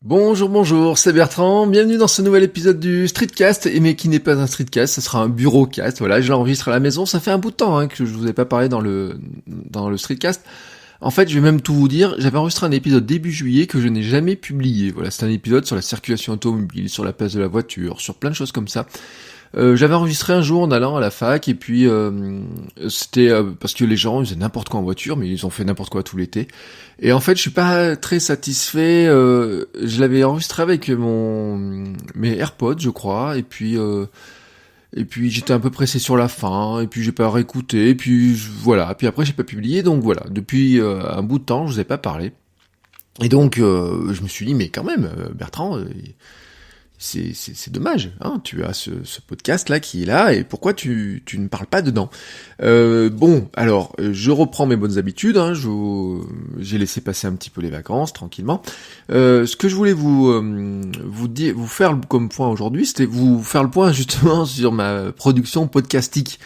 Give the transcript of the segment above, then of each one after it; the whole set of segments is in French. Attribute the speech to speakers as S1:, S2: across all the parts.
S1: Bonjour, c'est Bertrand, bienvenue dans ce nouvel épisode du Streetcast, mais qui n'est pas un Streetcast, ce sera un Bureaucast, voilà, je l'enregistre à la maison, ça fait un bout de temps que je vous ai pas parlé dans le Streetcast. En fait, je vais même tout vous dire, j'avais enregistré un épisode début juillet que je n'ai jamais publié, voilà, c'est un épisode sur la circulation automobile, sur la place de la voiture, sur plein de choses comme ça. J'avais enregistré un jour en allant à la fac et puis c'était parce que les gens ils faisaient n'importe quoi en voiture, mais ils ont fait n'importe quoi tout l'été. Et en fait, je suis pas très satisfait. Je l'avais enregistré avec mes AirPods, je crois, et puis j'étais un peu pressé sur la fin, et puis j'ai pas réécouté, et puis voilà. Puis après j'ai pas publié, donc voilà. Depuis un bout de temps, je vous ai pas parlé. Et donc je me suis dit mais quand même, Bertrand. C'est dommage, hein, tu as ce podcast-là qui est là, et pourquoi tu ne parles pas dedans? Bon, alors, je reprends mes bonnes habitudes, hein, j'ai laissé passer un petit peu les vacances, tranquillement. Ce que je voulais vous faire comme point aujourd'hui, c'était vous faire le point justement sur ma production podcastique.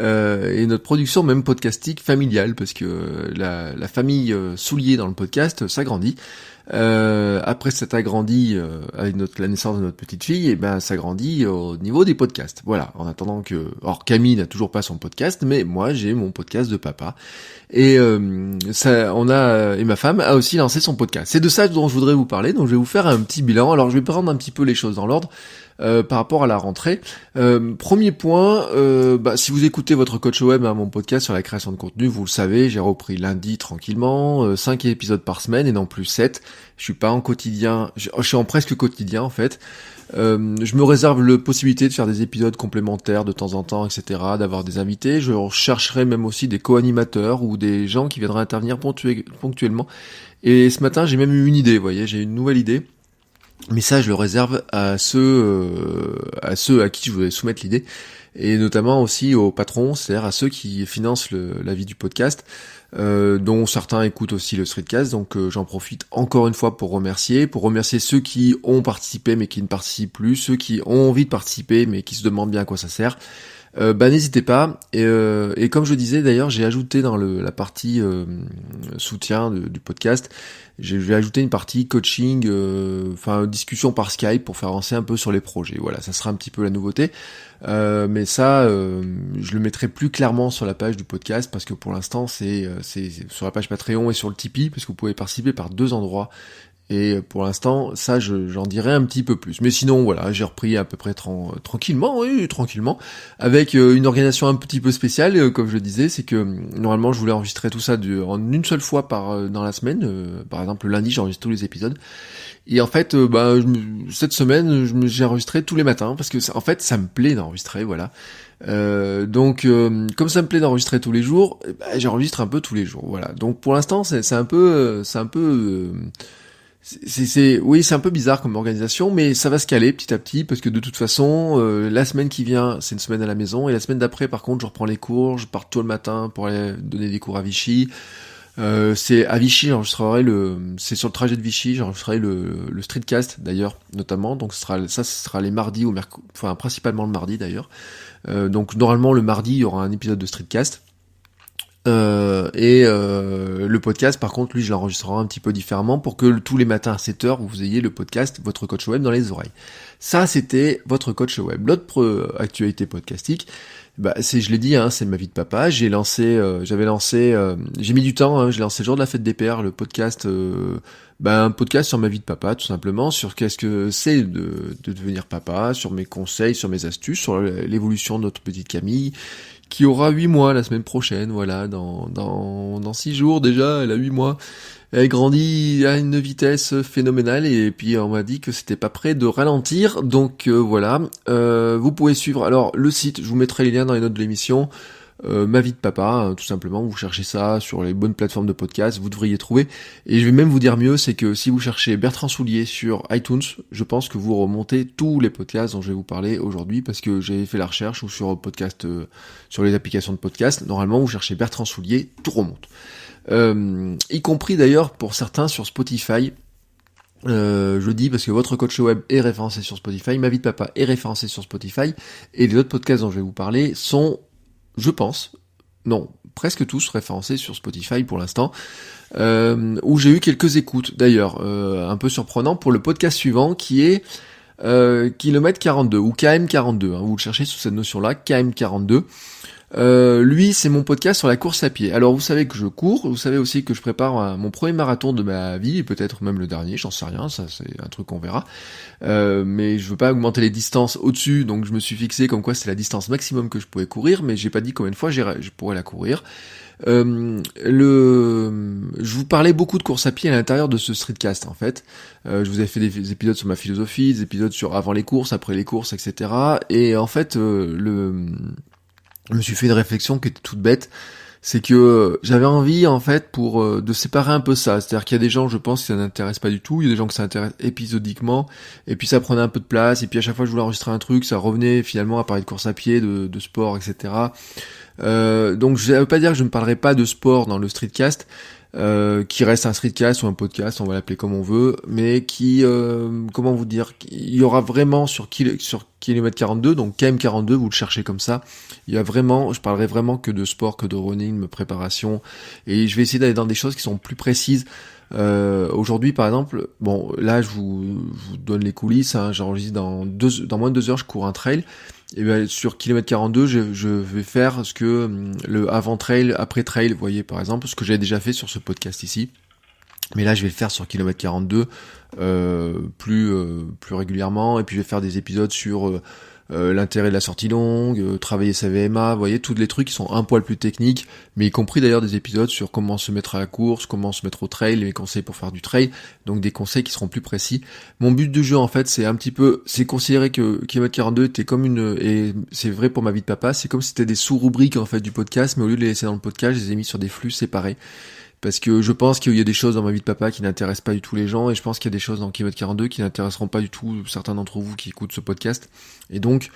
S1: Et notre production même podcastique familiale, parce que la famille Soulier dans le podcast s'agrandit. Après s'être agrandi avec la naissance de notre petite fille, et ben ça grandit au niveau des podcasts. Voilà, en attendant que... Or Camille n'a toujours pas son podcast, mais moi j'ai mon podcast de papa. Et et ma femme a aussi lancé son podcast. C'est de ça dont je voudrais vous parler, donc je vais vous faire un petit bilan. Alors je vais prendre un petit peu les choses dans l'ordre. Par rapport à la rentrée. Premier point, si vous écoutez votre coach web, mon podcast sur la création de contenu, vous le savez, j'ai repris lundi tranquillement, 5 épisodes par semaine et non plus 7. Je suis pas en quotidien, je suis en presque quotidien en fait. Je me réserve la possibilité de faire des épisodes complémentaires de temps en temps, etc., d'avoir des invités. Je chercherai même aussi des co-animateurs ou des gens qui viendraient intervenir ponctuellement. Et ce matin, j'ai même eu une idée, vous voyez, j'ai une nouvelle idée. Mais ça, je le réserve à ceux à qui je voudrais soumettre l'idée, et notamment aussi aux patrons, c'est-à-dire à ceux qui financent la vie du podcast, dont certains écoutent aussi le Streetcast, donc j'en profite encore une fois pour remercier ceux qui ont participé mais qui ne participent plus, ceux qui ont envie de participer mais qui se demandent bien à quoi ça sert. N'hésitez pas, et comme je disais d'ailleurs, j'ai ajouté dans la partie soutien du podcast, j'ai ajouté une partie coaching, discussion par Skype pour faire avancer un peu sur les projets. Voilà, ça sera un petit peu la nouveauté, mais ça je le mettrai plus clairement sur la page du podcast, parce que pour l'instant c'est sur la page Patreon et sur le Tipeee, parce que vous pouvez participer par deux endroits. Et pour l'instant, ça, j'en dirai un petit peu plus. Mais sinon, voilà, j'ai repris à peu près tranquillement, avec une organisation un petit peu spéciale, comme je le disais, c'est que normalement, je voulais enregistrer tout ça en une seule fois dans la semaine. Par exemple, le lundi, j'enregistre tous les épisodes. Et en fait, cette semaine, j'ai enregistré tous les matins, parce que en fait, ça me plaît d'enregistrer, voilà. Donc, comme ça me plaît d'enregistrer tous les jours, j'enregistre un peu tous les jours, voilà. Donc, pour l'instant, c'est un peu, oui, c'est un peu bizarre comme organisation, mais ça va se caler petit à petit, parce que de toute façon, la semaine qui vient, c'est une semaine à la maison, et la semaine d'après, par contre, je reprends les cours, je pars tôt le matin pour aller donner des cours à Vichy. C'est à Vichy, c'est sur le trajet de Vichy, j'enregistrerai le Streetcast d'ailleurs, notamment, donc ce sera les mardis principalement le mardi d'ailleurs. Donc normalement le mardi, il y aura un épisode de Streetcast. Le podcast, par contre, lui, je l'enregistrerai un petit peu différemment pour que tous les matins à 7h, vous ayez le podcast, votre coach web dans les oreilles. Ça, c'était votre coach web. L'autre actualité podcastique, je l'ai dit, c'est ma vie de papa. J'ai mis du temps, j'ai lancé le jour de la fête des pères, le podcast, un podcast sur ma vie de papa, tout simplement, sur qu'est-ce que c'est de devenir papa, sur mes conseils, sur mes astuces, sur l'évolution de notre petite Camille, qui aura 8 mois la semaine prochaine, voilà, dans 6 jours déjà, elle a 8 mois. Elle grandit à une vitesse phénoménale, et puis on m'a dit que c'était pas prêt de ralentir, donc voilà. Vous pouvez suivre, alors le site, je vous mettrai les liens dans les notes de l'émission, ma vie de papa, tout simplement, vous cherchez ça sur les bonnes plateformes de podcast, vous devriez trouver. Et je vais même vous dire mieux, c'est que si vous cherchez Bertrand Soulier sur iTunes, je pense que vous remontez tous les podcasts dont je vais vous parler aujourd'hui, parce que j'ai fait la recherche, ou sur sur les applications de podcast, normalement vous cherchez Bertrand Soulier, tout remonte. Y compris d'ailleurs pour certains sur Spotify. Je dis parce que votre coach web est référencé sur Spotify, ma vie de papa est référencé sur Spotify, et les autres podcasts dont je vais vous parler sont, je pense, non, presque tous référencés sur Spotify pour l'instant, où j'ai eu quelques écoutes d'ailleurs, un peu surprenant pour le podcast suivant qui est Kilomètre 42 ou KM42, hein, vous le cherchez sous cette notion-là, KM42. Lui, c'est mon podcast sur la course à pied. Alors, vous savez que je cours, vous savez aussi que je prépare mon premier marathon de ma vie, et peut-être même le dernier, j'en sais rien, ça c'est un truc qu'on verra. Mais je veux pas augmenter les distances au-dessus, donc je me suis fixé comme quoi c'est la distance maximum que je pouvais courir, mais j'ai pas dit combien de fois je pourrais la courir. Je vous parlais beaucoup de course à pied à l'intérieur de ce streetcast en fait. Je vous avais fait des épisodes sur ma philosophie, des épisodes sur avant les courses, après les courses, etc. Et en fait, je me suis fait une réflexion qui était toute bête. C'est que j'avais envie en fait de séparer un peu ça, c'est-à-dire qu'il y a des gens, je pense, que ça n'intéresse pas du tout, il y a des gens que ça intéresse épisodiquement, et puis ça prenait un peu de place, et puis à chaque fois que je voulais enregistrer un truc, ça revenait finalement à parler de course à pied, de sport, etc. Donc ça veut pas dire que je ne parlerai pas de sport dans le streetcast, qui reste un streetcast ou un podcast, on va l'appeler comme on veut, mais qui, comment vous dire, il y aura vraiment sur kilomètre 42, donc KM42, vous le cherchez comme ça, il y a vraiment, je parlerai vraiment que de sport, que de running, de préparation, et je vais essayer d'aller dans des choses qui sont plus précises. Aujourd'hui par exemple, bon là je vous donne les coulisses, hein, j'enregistre dans moins de 2 heures, je cours un trail, et bien sur kilomètre 42 je vais faire ce que le avant trail, après trail, vous voyez par exemple, ce que j'ai déjà fait sur ce podcast ici, mais là je vais le faire sur kilomètre 42 plus régulièrement, et puis je vais faire des épisodes sur l'intérêt de la sortie longue, travailler sa VMA, vous voyez, tous les trucs qui sont un poil plus techniques, mais y compris d'ailleurs des épisodes sur comment se mettre à la course, comment se mettre au trail, les conseils pour faire du trail, donc des conseils qui seront plus précis. Mon but du jeu en fait c'est considérer que kilomètre 42 était comme et c'est vrai pour ma vie de papa, c'est comme si c'était des sous-rubriques en fait du podcast, mais au lieu de les laisser dans le podcast, je les ai mis sur des flux séparés. Parce que je pense qu'il y a des choses dans ma vie de papa qui n'intéressent pas du tout les gens, et je pense qu'il y a des choses dans kilomètre 42 qui n'intéresseront pas du tout certains d'entre vous qui écoutent ce podcast. Et donc,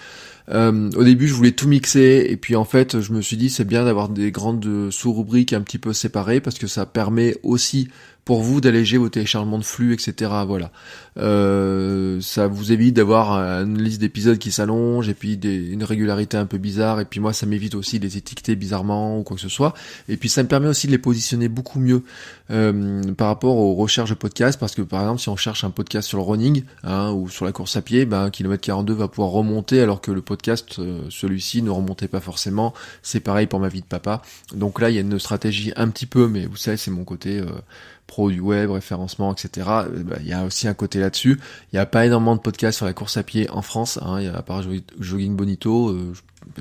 S1: au début, je voulais tout mixer, et puis en fait, je me suis dit c'est bien d'avoir des grandes sous-rubriques un petit peu séparées, parce que ça permet aussi pour vous d'alléger vos téléchargements de flux, etc. Voilà. Ça vous évite d'avoir une liste d'épisodes qui s'allonge, et puis une régularité un peu bizarre, et puis moi ça m'évite aussi de les étiqueter bizarrement ou quoi que ce soit. Et puis ça me permet aussi de les positionner beaucoup mieux par rapport aux recherches de podcasts, parce que par exemple si on cherche un podcast sur le running, hein, ou sur la course à pied, kilomètre 42 va pouvoir remonter, alors que le podcast, celui-ci ne remontait pas forcément. C'est pareil pour ma vie de papa. Donc là il y a une stratégie un petit peu, mais vous savez c'est mon côté pro du web, référencement, etc. Il y a aussi un côté là-dessus. Il n'y a pas énormément de podcasts sur la course à pied en France, hein, à part Jogging Bonito,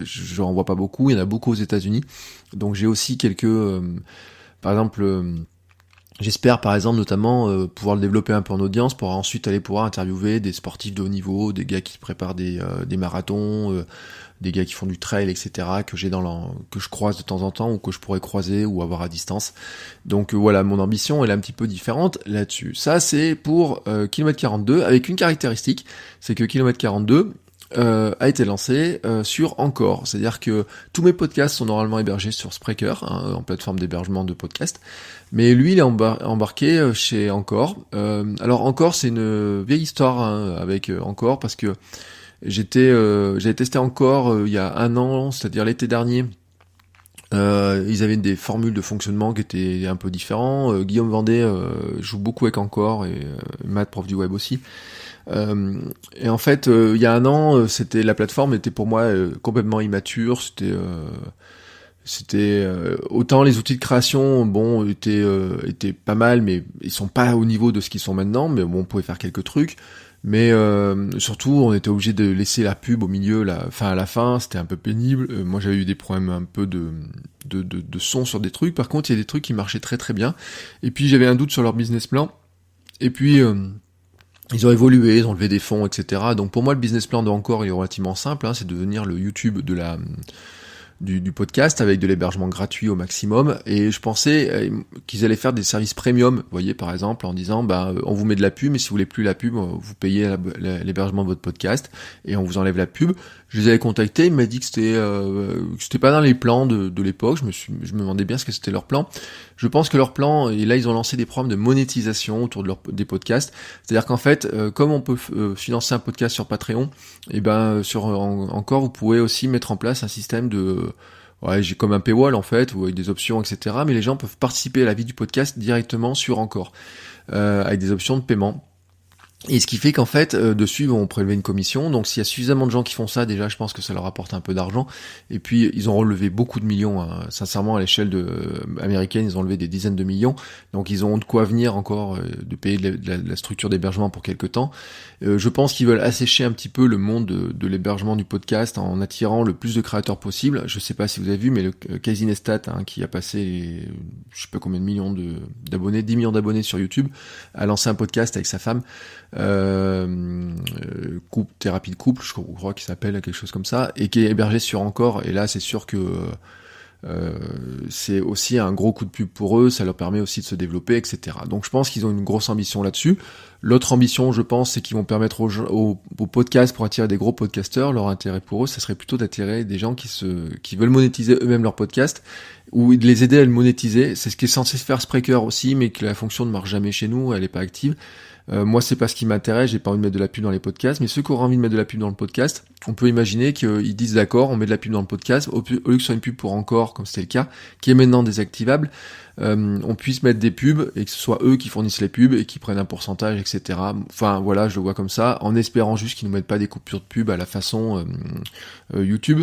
S1: je n'en vois pas beaucoup. Il y en a beaucoup aux États-Unis. Donc j'ai aussi quelques, par exemple, j'espère par exemple notamment pouvoir le développer un peu en audience pour ensuite aller pouvoir interviewer des sportifs de haut niveau, des gars qui préparent des marathons, des gars qui font du trail, etc. que je croise de temps en temps, ou que je pourrais croiser ou avoir à distance. Donc voilà, mon ambition elle est un petit peu différente là-dessus. Ça c'est pour kilomètre 42, avec une caractéristique, c'est que kilomètre 42 a été lancé sur Encore, c'est-à-dire que tous mes podcasts sont normalement hébergés sur Spreaker, hein, en plateforme d'hébergement de podcasts, mais lui il est embarqué chez Encore. Alors Encore c'est une vieille histoire, hein, avec Encore, parce que j'avais testé Encore il y a 1 an, c'est-à-dire l'été dernier. Ils avaient des formules de fonctionnement qui étaient un peu différents. Guillaume Vendée joue beaucoup avec Encore, et Matt, prof du web aussi. Et en fait, il y a 1 an, la plateforme était pour moi complètement immature. C'était autant les outils de création, bon, étaient pas mal, mais ils sont pas au niveau de ce qu'ils sont maintenant. Mais bon, on pouvait faire quelques trucs. Mais surtout, on était obligé de laisser la pub au milieu, à la fin, c'était un peu pénible. Moi, j'avais eu des problèmes un peu de son sur des trucs. Par contre, il y a des trucs qui marchaient très très bien. Et puis, j'avais un doute sur leur business plan. Et puis, ils ont évolué, ils ont levé des fonds, etc. Donc, pour moi, le business plan d'Encore il est relativement simple, hein, c'est de devenir le YouTube du podcast, avec de l'hébergement gratuit au maximum, et je pensais qu'ils allaient faire des services premium, vous voyez, par exemple en disant on vous met de la pub, mais si vous voulez plus la pub, vous payez l'hébergement de votre podcast et on vous enlève la pub. Je les avais contactés, ils m'ont dit que c'était pas dans les plans de l'époque. Je me demandais bien ce que c'était leur plan. Je pense que leur plan, et là ils ont lancé des programmes de monétisation autour des podcasts, c'est-à-dire qu'en fait, comme on peut financer un podcast sur Patreon, et sur Encore vous pouvez aussi mettre en place un système j'ai comme un paywall en fait, ou avec des options, etc. Mais les gens peuvent participer à la vie du podcast directement sur Anchor, avec des options de paiement. Et ce qui fait qu'en fait, dessus, ils vont prélever une commission. Donc s'il y a suffisamment de gens qui font ça, déjà, je pense que ça leur apporte un peu d'argent. Et puis, ils ont relevé beaucoup de millions. Hein. Sincèrement, à l'échelle américaine, ils ont levé des dizaines de millions. Donc ils ont de quoi venir encore de payer de la structure d'hébergement pour quelque temps. Je pense qu'ils veulent assécher un petit peu le monde de l'hébergement du podcast en attirant le plus de créateurs possible. Je sais pas si vous avez vu, mais le Casey Neistat, qui a passé, je sais pas combien de millions d'abonnés, 10 millions d'abonnés sur YouTube, a lancé un podcast avec sa femme. Thérapie de couple, je crois qu'il s'appelle quelque chose comme ça, et qui est hébergé sur Anchor. Et là, c'est sûr que c'est aussi un gros coup de pub pour eux, ça leur permet aussi de se développer, etc. Donc je pense qu'ils ont une grosse ambition là-dessus. L'autre ambition, je pense, c'est qu'ils vont permettre aux podcasts, pour attirer des gros podcasteurs, leur intérêt pour eux, ça serait plutôt d'attirer des gens qui veulent monétiser eux-mêmes leur podcast, ou de les aider à le monétiser. C'est ce qui est censé se faire Spreaker aussi, mais que la fonction ne marche jamais chez nous, elle est pas active. Moi, c'est pas ce qui m'intéresse, j'ai pas envie de mettre de la pub dans les podcasts, mais ceux qui auront envie de mettre de la pub dans le podcast, on peut imaginer qu'ils disent d'accord, on met de la pub dans le podcast, au lieu que ce soit une pub pour Encore, comme c'était le cas, qui est maintenant désactivable, on puisse mettre des pubs, et que ce soit eux qui fournissent les pubs, et qui prennent un pourcentage, etc. Enfin, voilà, je le vois comme ça, en espérant juste qu'ils nous mettent pas des coupures de pub à la façon YouTube,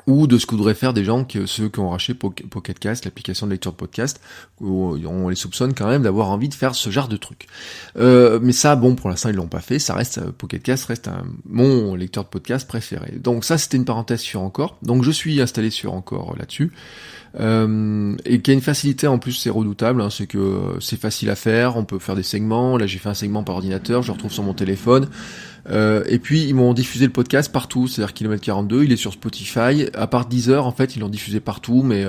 S1: ou de ce que voudraient faire des gens, ceux qui ont racheté Pocket Cast, l'application de lecture de podcast, où on les soupçonne quand même d'avoir envie de faire ce genre de truc. Mais ça, bon, pour l'instant, ils l'ont pas fait, ça reste, Pocket Cast reste mon lecteur de podcast préféré. Donc ça, c'était une parenthèse sur Encore. Donc je suis installé sur Encore là-dessus. Et qui a une facilité en plus, c'est redoutable, c'est que c'est facile à faire, on peut faire des segments. Là, j'ai fait un segment par ordinateur, je le retrouve sur mon téléphone. Et puis ils m'ont diffusé le podcast partout, c'est-à-dire Kilomètre 42, il est sur Spotify, à part Deezer, en fait ils l'ont diffusé partout, mais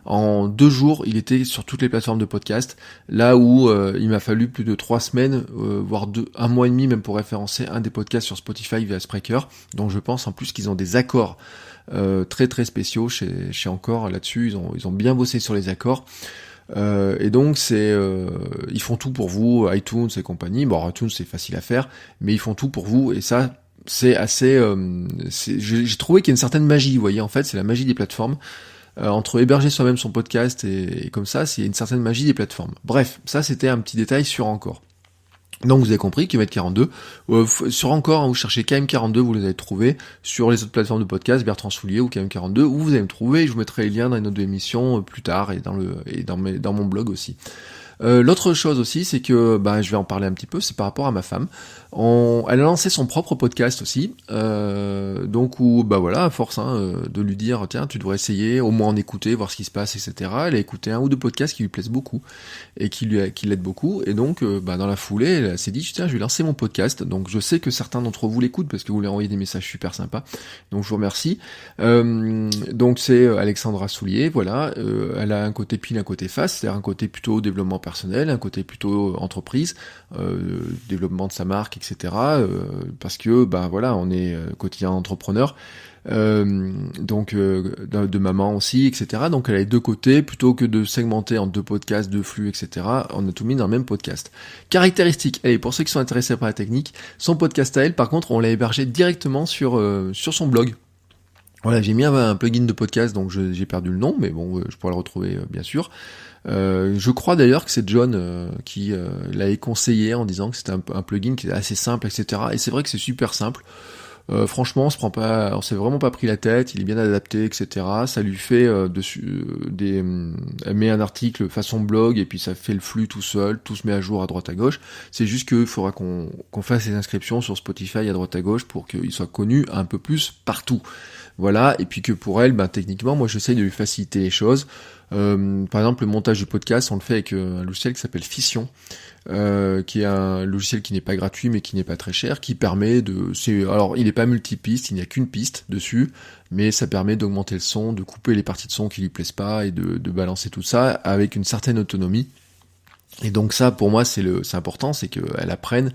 S1: en 2 jours il était sur toutes les plateformes de podcast, là où il m'a fallu plus de 3 semaines, voire 1 mois et demi même pour référencer un des podcasts sur Spotify via Spreaker, donc je pense en plus qu'ils ont des accords très très spéciaux chez Encore là-dessus, ils ont bien bossé sur les accords. Et donc ils font tout pour vous, iTunes et compagnie. Bon, iTunes c'est facile à faire, mais ils font tout pour vous, et ça c'est assez. J'ai trouvé qu'il y a une certaine magie, vous voyez, en fait c'est la magie des plateformes. Entre héberger soi-même son podcast et comme ça, c'est une certaine magie des plateformes. Bref, ça c'était un petit détail sur Encore. Donc vous avez compris, Kilomètre 42, sur Encore, vous cherchez KM42, vous les allez trouver, sur les autres plateformes de podcast, Bertrand Soulier ou KM42, où vous allez me trouver, je vous mettrai les liens dans les notes de l'émission plus tard, et dans mon blog aussi. L'autre chose aussi, c'est que je vais en parler un petit peu, c'est par rapport à ma femme. Elle a lancé son propre podcast aussi, donc où voilà, à force de lui dire tiens, tu devrais essayer, au moins en écouter, voir ce qui se passe, etc. Elle a écouté 1 ou 2 podcasts qui lui plaisent beaucoup et qui l'aident beaucoup, et donc dans la foulée, elle s'est dit tiens, je vais lancer mon podcast. Donc je sais que certains d'entre vous l'écoutent parce que vous lui envoyez des messages super sympas, donc je vous remercie. Donc c'est Alexandra Soulier, voilà, elle a un côté pile, un côté face, c'est-à-dire un côté plutôt développement personnel, un côté plutôt entreprise, développement de sa marque, etc. Parce que voilà, on est quotidien entrepreneur, de maman aussi, etc. Donc elle a les 2 côtés, plutôt que de segmenter en 2 podcasts, 2 flux, etc. On a tout mis dans le même podcast. Caractéristiques, allez, pour ceux qui sont intéressés par la technique, son podcast à elle, par contre, on l'a hébergé directement sur son blog. Voilà, j'ai mis un plugin de podcast, donc j'ai perdu le nom, mais bon, je pourrais le retrouver bien sûr. Je crois d'ailleurs que c'est John qui l'avait conseillé en disant que c'était un plugin qui était assez simple, etc. Et c'est vrai que c'est super simple. Franchement, on s'est vraiment pas pris la tête, il est bien adapté, etc. Ça lui fait elle met un article façon blog et puis ça fait le flux tout seul, tout se met à jour à droite à gauche. C'est juste qu'il faudra qu'on fasse les inscriptions sur Spotify à droite à gauche pour qu'il soit connu un peu plus partout. Voilà, et puis que pour elle, techniquement, moi j'essaye de lui faciliter les choses. Par exemple, le montage du podcast, on le fait avec un logiciel qui s'appelle Fission, qui est un logiciel qui n'est pas gratuit mais qui n'est pas très cher, qui permet alors il n'est pas multipiste, il n'y a qu'une piste dessus, mais ça permet d'augmenter le son, de couper les parties de son qui lui plaisent pas et de balancer tout ça avec une certaine autonomie. Et donc ça, pour moi, c'est important, c'est qu'elle apprenne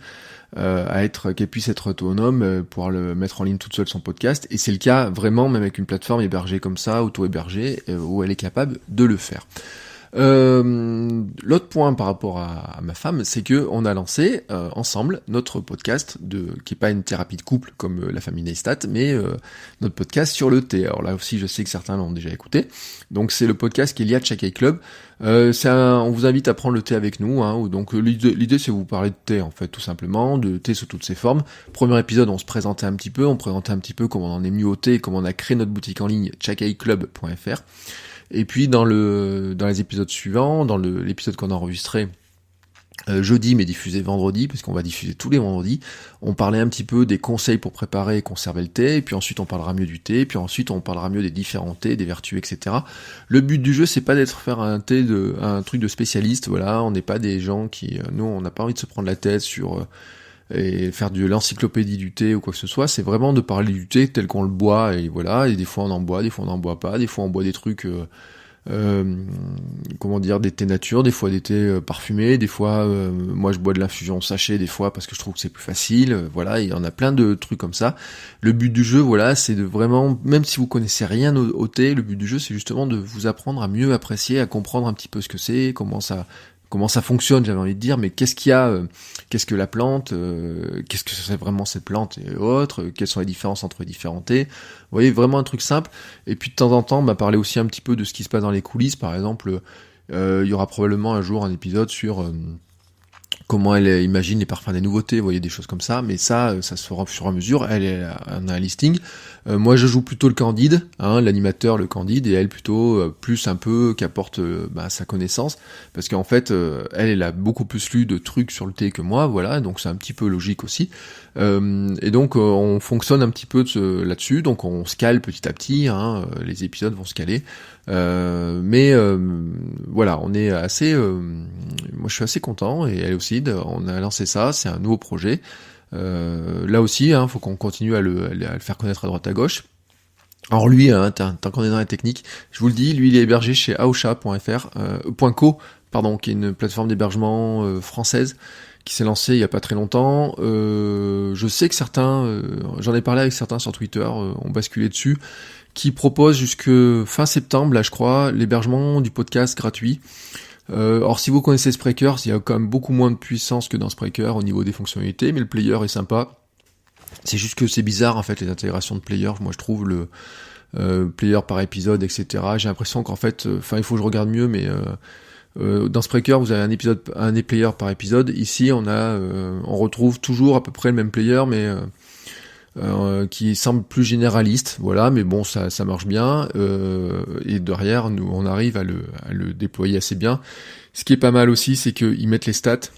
S1: qu'elle puisse être autonome, pouvoir le mettre en ligne toute seule son podcast, et c'est le cas vraiment même avec une plateforme hébergée comme ça, auto-hébergée, où elle est capable de le faire. L'autre point par rapport à ma femme, c'est que on a lancé ensemble notre podcast qui est pas une thérapie de couple comme la famille Neistat, mais notre podcast sur le thé. Alors là aussi, je sais que certains l'ont déjà écouté. Donc c'est le podcast qui est lié à Chai Club. On vous invite à prendre le thé avec nous. Donc l'idée c'est vous parler de thé en fait, tout simplement, de thé sous toutes ses formes. Premier épisode, on se présentait un petit peu, comment on en est venu au thé, comment on a créé notre boutique en ligne chaikaiclub.fr. Et puis dans les épisodes suivants, dans l'épisode qu'on a enregistré jeudi mais diffusé vendredi, parce qu'on va diffuser tous les vendredis, on parlait un petit peu des conseils pour préparer et conserver le thé, et puis ensuite on parlera mieux du thé, puis ensuite on parlera mieux des différents thés, des vertus, etc. Le but du jeu, c'est pas d'être faire un truc de spécialiste, voilà, on n'est pas des gens qui, nous on n'a pas envie de se prendre la tête sur et faire de l'encyclopédie du thé ou quoi que ce soit, c'est vraiment de parler du thé tel qu'on le boit, et voilà, et des fois on en boit, des fois on n'en boit pas, des fois on boit des trucs des thés nature, des fois des thés parfumés, des fois moi je bois de l'infusion sachet des fois parce que je trouve que c'est plus facile, voilà, il y en a plein de trucs comme ça. Le but du jeu, voilà, c'est de vraiment, même si vous connaissez rien au thé, le but du jeu c'est justement de vous apprendre à mieux apprécier, à comprendre un petit peu ce que c'est, comment ça fonctionne, j'avais envie de dire, mais qu'est-ce qu'il y a, qu'est-ce que la plante, qu'est-ce que c'est vraiment cette plante et autres, quelles sont les différences entre les différents thés. Vous voyez, vraiment un truc simple. Et puis de temps en temps, m'a parlé aussi un petit peu de ce qui se passe dans les coulisses. Par exemple, il y aura probablement un jour un épisode sur comment elle imagine les parfums des nouveautés, vous voyez, des choses comme ça, mais ça se fera au fur et à mesure. On a un listing. Moi, je joue plutôt le Candide, l'animateur, le Candide, et elle plutôt plus un peu qui apporte sa connaissance, parce qu'en fait, elle a beaucoup plus lu de trucs sur le thé que moi, voilà, donc c'est un petit peu logique aussi. Et donc, on fonctionne un petit peu là-dessus, donc on se cale petit à petit, les épisodes vont se caler. Mais voilà, on est assez moi je suis assez content, et elle aussi, on a lancé ça, c'est un nouveau projet. Là aussi, faut qu'on continue à le faire connaître à droite à gauche. Alors lui, tant qu'on est dans la technique, je vous le dis, lui il est hébergé chez aosha.fr, .co, pardon, qui est une plateforme d'hébergement française, qui s'est lancée il y a pas très longtemps. Je sais que certains, j'en ai parlé avec certains sur Twitter, ont basculé dessus, qui propose jusque fin septembre, là je crois, l'hébergement du podcast gratuit. Or si vous connaissez Spreaker, il y a quand même beaucoup moins de puissance que dans Spreaker au niveau des fonctionnalités, mais le player est sympa. C'est juste que c'est bizarre en fait les intégrations de player, moi je trouve le player par épisode, etc. J'ai l'impression qu'en fait, il faut que je regarde mieux, mais dans Spreaker vous avez un player par épisode. Ici on retrouve toujours à peu près le même player, mais qui semble plus généraliste, voilà, mais bon, ça marche bien, et derrière, nous, on arrive à le déployer assez bien. Ce qui est pas mal aussi, c'est qu'ils mettent les stats,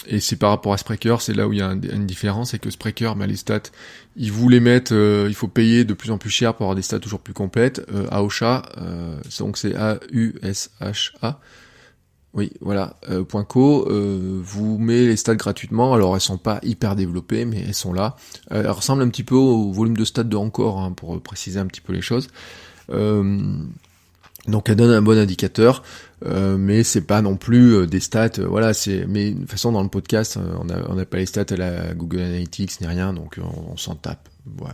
S1: et c'est par rapport à Spreaker, c'est là où il y a une différence, c'est que Spreaker, les stats, ils vous les mettent, il faut payer de plus en plus cher pour avoir des stats toujours plus complètes. Aosha, donc c'est A-U-S-H-A, oui, voilà, .co vous met les stats gratuitement. Alors elles sont pas hyper développées, mais elles sont là. Elles ressemblent un petit peu au volume de stats de Encore, pour préciser un petit peu les choses. Donc elles donnent un bon indicateur, mais c'est pas non plus des stats. Mais de toute façon dans le podcast, on n'a pas les stats à la Google Analytics ni rien, donc on s'en tape. Ouais,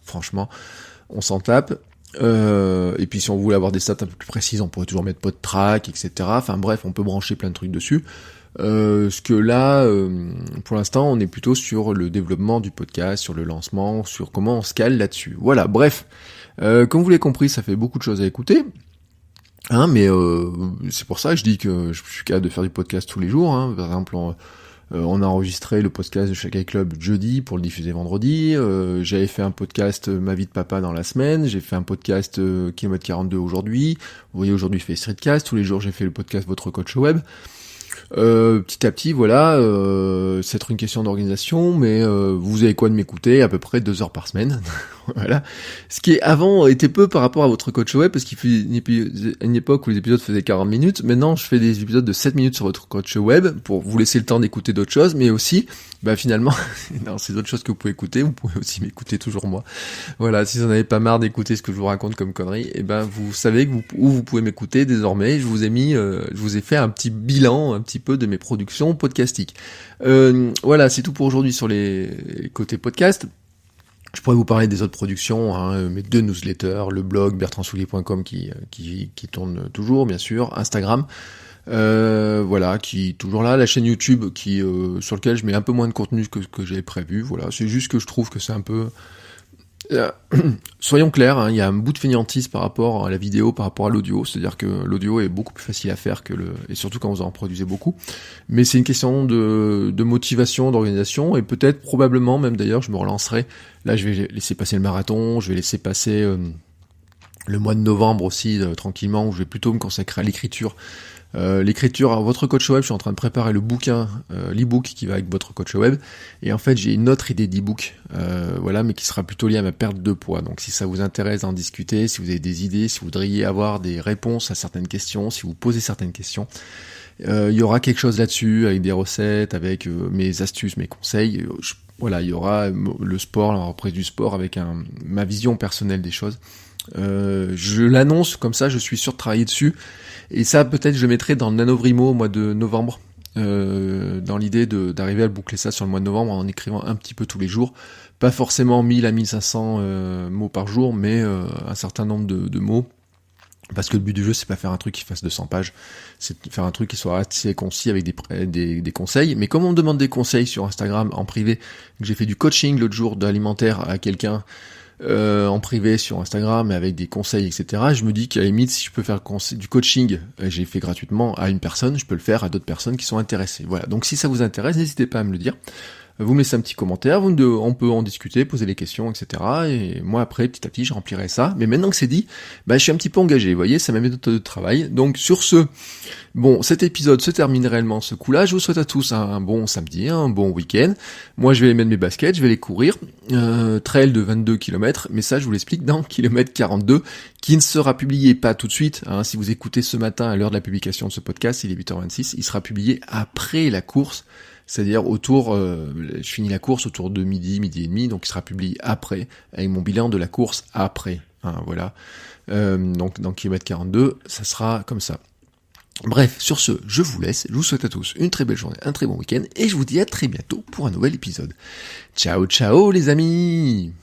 S1: franchement, on s'en tape. Et puis si on voulait avoir des stats un peu plus précises, on pourrait toujours mettre PodTrack, etc. Enfin bref, on peut brancher plein de trucs dessus. Ce que là, pour l'instant, on est plutôt sur le développement du podcast, sur le lancement, sur comment on se cale là-dessus. Voilà, bref. Comme vous l'avez compris, ça fait beaucoup de choses à écouter. Mais c'est pour ça que je dis que je suis capable de faire du podcast tous les jours. Par exemple, on a enregistré le podcast de Chakai Club jeudi pour le diffuser vendredi. J'avais fait un podcast Ma vie de papa dans la semaine. J'ai fait un podcast Kilomètre 42 aujourd'hui. Vous voyez, aujourd'hui je fais Streetcast. Tous les jours j'ai fait le podcast Votre Coach Web. Petit à petit, voilà, c'est une question d'organisation, mais vous avez quoi de m'écouter à peu près 2 heures par semaine. Voilà. Ce qui avant était peu par rapport à Votre Coach Web, parce qu'il fut une époque où les épisodes faisaient 40 minutes. Maintenant, je fais des épisodes de 7 minutes sur Votre Coach Web pour vous laisser le temps d'écouter d'autres choses, mais aussi, finalement, dans ces autres choses que vous pouvez écouter, vous pouvez aussi m'écouter toujours moi. Voilà, si vous n'en avez pas marre d'écouter ce que je vous raconte comme conneries, vous savez que où vous pouvez m'écouter désormais. Je vous ai fait un petit bilan, un petit peu de mes productions podcastiques. Voilà, c'est tout pour aujourd'hui sur les côtés podcast. Je pourrais vous parler des autres productions, hein, mes 2 newsletters, le blog bertrandsoulier.com qui tourne toujours, bien sûr, Instagram, voilà, qui est toujours là, la chaîne YouTube qui sur lequel je mets un peu moins de contenu que j'avais prévu. Voilà, c'est juste que je trouve que c'est un peu soyons clairs, hein, il y a un bout de fainéantise par rapport à la vidéo, par rapport à l'audio, c'est-à-dire que l'audio est beaucoup plus facile à faire et surtout quand vous en produisez beaucoup, mais c'est une question de motivation, d'organisation, et peut-être, probablement, même d'ailleurs, je me relancerai, là je vais laisser passer le marathon, je vais laisser passer le mois de novembre aussi, tranquillement, où je vais plutôt me consacrer à l'écriture. L'écriture, alors votre coach web, je suis en train de préparer le bouquin, l'e-book qui va avec votre coach web, et en fait j'ai une autre idée d'e-book, voilà, mais qui sera plutôt liée à ma perte de poids. Donc si ça vous intéresse d'en discuter, si vous avez des idées, si vous voudriez avoir des réponses à certaines questions, si vous posez certaines questions, il y aura quelque chose là-dessus, avec des recettes, avec mes astuces, mes conseils. Voilà, il y aura le sport, la reprise du sport, avec ma vision personnelle des choses. Je l'annonce comme ça, je suis sûr de travailler dessus. Et ça, peut-être, je le mettrai dans le Nanovrimo au mois de novembre, dans l'idée d'arriver à boucler ça sur le mois de novembre en écrivant un petit peu tous les jours. Pas forcément 1000 à 1500 mots par jour, mais un certain nombre de mots. Parce que le but du jeu, c'est pas faire un truc qui fasse 200 pages, c'est de faire un truc qui soit assez concis avec des conseils. Mais comme on me demande des conseils sur Instagram en privé, que j'ai fait du coaching l'autre jour d'alimentaire à quelqu'un, en privé sur Instagram, avec des conseils, etc. Je me dis qu'à la limite, si je peux faire du coaching, j'ai fait gratuitement à une personne, je peux le faire à d'autres personnes qui sont intéressées. Voilà. Donc si ça vous intéresse, n'hésitez pas à me le dire. Vous me laissez un petit commentaire, on peut en discuter, poser les questions, etc. Et moi après, petit à petit, je remplirai ça. Mais maintenant que c'est dit, je suis un petit peu engagé, vous voyez, c'est ma méthode de travail. Donc sur ce, bon, cet épisode se termine réellement ce coup-là. Je vous souhaite à tous un bon samedi, un bon week-end. Moi, je vais aller mettre mes baskets, je vais les courir. Trail de 22 km, mais ça, je vous l'explique dans kilomètre 42, qui ne sera publié pas tout de suite. Hein. Si vous écoutez ce matin à l'heure de la publication de ce podcast, il est 8h26, il sera publié après la course. C'est-à-dire je finis la course autour de midi et demi, donc il sera publié après, avec mon bilan de la course après. Hein, voilà. Donc dans kilomètre 42, ça sera comme ça. Bref, sur ce, je vous laisse, je vous souhaite à tous une très belle journée, un très bon week-end, et je vous dis à très bientôt pour un nouvel épisode. Ciao ciao les amis!